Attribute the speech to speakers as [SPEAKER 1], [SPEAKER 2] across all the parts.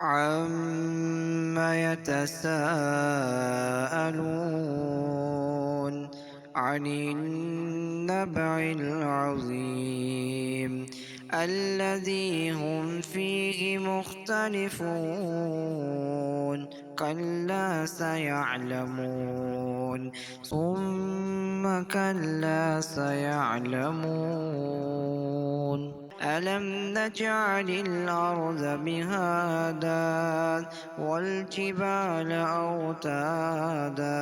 [SPEAKER 1] عَمَّ يَتَسَاءَلُونَ عَنِ النَّبَإِ الْعَظِيمِ الَّذِي هُمْ فِيهِ مُخْتَلِفُونَ كَلَّا سَيَعْلَمُونَ ثُمَّ كَلَّا سَيَعْلَمُونَ أَلَمْ نَجْعَلِ الْأَرْضَ مِهَادًا وَالْجِبَالَ أَوْتَادًا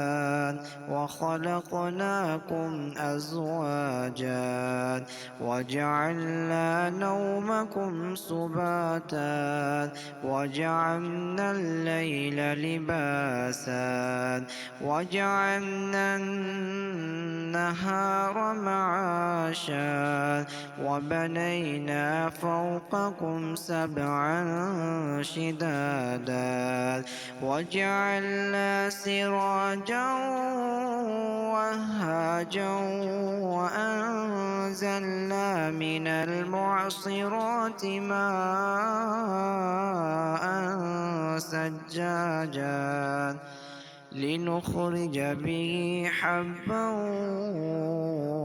[SPEAKER 1] وَخَلَقْنَاكُمْ أَزْوَاجًا وَجَعَلْنَا نَوْمَكُمْ سُبَاتًا وَجَعَلْنَا اللَّيْلَ لِبَاسًا وَجَعَلْنَا النَّهَارَ مَعَاشًا وَبَنَيْنَا فَوْقَكُمْ سَبْعًا شِدَادًا وَجَعَلْنَا سِرَاجًا وَهَّاجًا وَأَنزَلْنَا مِنَ الْمُعْصِرَاتِ مَاءً ثَجَّاجًا لِّنُخْرِجَ بِهِ حَبًّا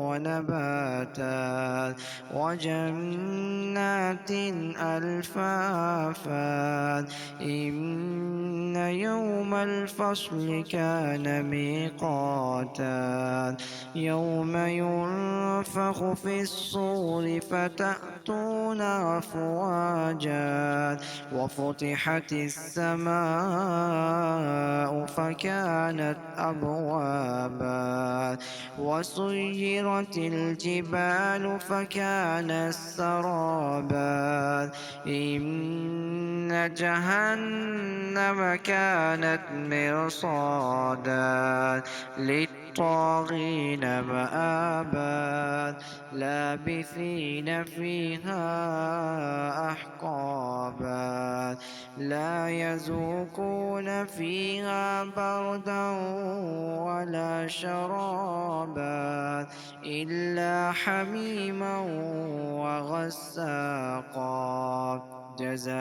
[SPEAKER 1] وَنَبَاتًا وَجَنَّاتٍ أَلْفَافًا إِنَّ يَوْمَ الْفَصْلِ كَانَ مِيقَاتًا يَوْمَ يُنفَخُ فِي الصُّورِ فَتَأْتُونَ أَفْوَاجًا وَفُتِحَتِ السَّمَاءُ فَكَانَتْ أَبْوَابًا وَسُيِّرَتِ الْجِبَالُ فَكَانَتْ سَرَابًا إِنَّ جَهَنَّمَ كَانَتْ مِرْصَادًا لِّلطَّاغِينَ مَآبًا لَّابِثِينَ فِيهَا أَحْقَابًا لَّا يَذُوقُونَ فِيهَا بَرْدًا وَلَا شَرَابًا إِلَّا حَمِيمًا وَغَسَّاقًا جَزَاءً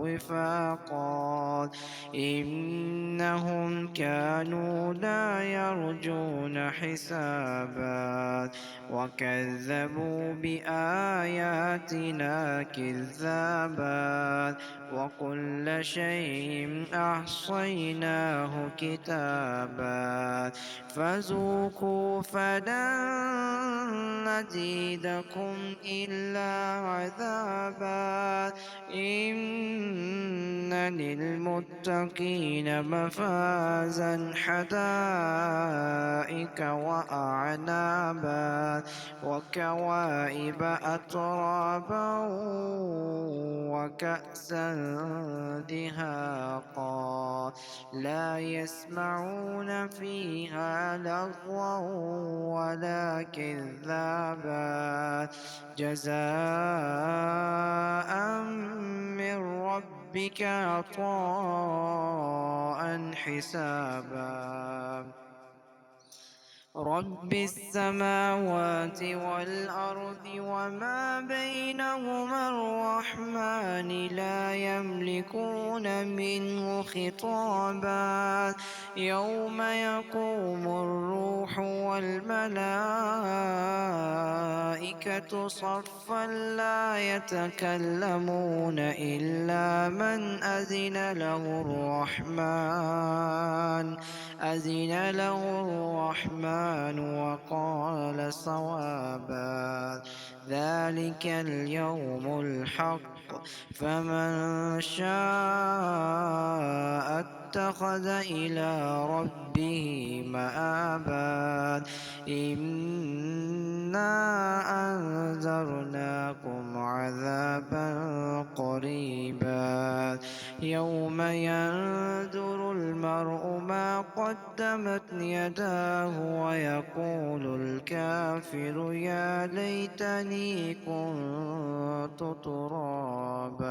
[SPEAKER 1] وِفَاقًا إِنَّهُمْ كَانُوا لَا يَرْجُونَ حِسَابًا وَكَذَّبُوا بِآيَاتِنَا كِذَّابًا وَكُلَّ شَيْءٍ أَحْصَيْنَاهُ كِتَابًا فَذُوقُوا فَلَن نَّزِيدَكُمْ إِلَّا عَذَابًا إِنَّ لِلْمُتَّقِينَ مَفَازًا حَدَائِقَ وَأَعْنَابًا وَكَوَاعِبَ أَتْرَابًا وَكَأْسًا دِهَاقًا لَّا يَسْمَعُونَ فِيهَا لَغْوًا وَلَا كِذَّابًا جَزَاءً مِّن رَّبِّكَ عَطَاءً حِسَابًا رَبِّ السَّمَاوَاتِ وَالْأَرْضِ وَمَا بَيْنَهُمَا الرَّحْمَٰنِ لَا يَمْلِكُونَ مِنْهُ خِطَابًا يَوْمَ يَقُومُ الرُّوحُ وَالْمَلَائِكَةُ صَفًّا لَّا يَتَكَلَّمُونَ إِلَّا مَنْ أَذِنَ لَهُ الرَّحْمَٰنُ وَقَالَ صَوَابًا ذَٰلِكَ الْيَوْمُ الْحَقُّ فَمَن شَاءَ اتَّخَذَ إِلَىٰ رَبِّهِ مَآبًا إِنَّا أَنذَرْنَاكُمْ عَذَابًا قَرِيبًا يَوْمَ يَنظُرُ الْمَرْءُ مَا قَدَّمَتْ يَدَاهُ وَيَقُولُ الْكَافِرُ يَا لَيْتَنِي كُنتُ تُرَابًا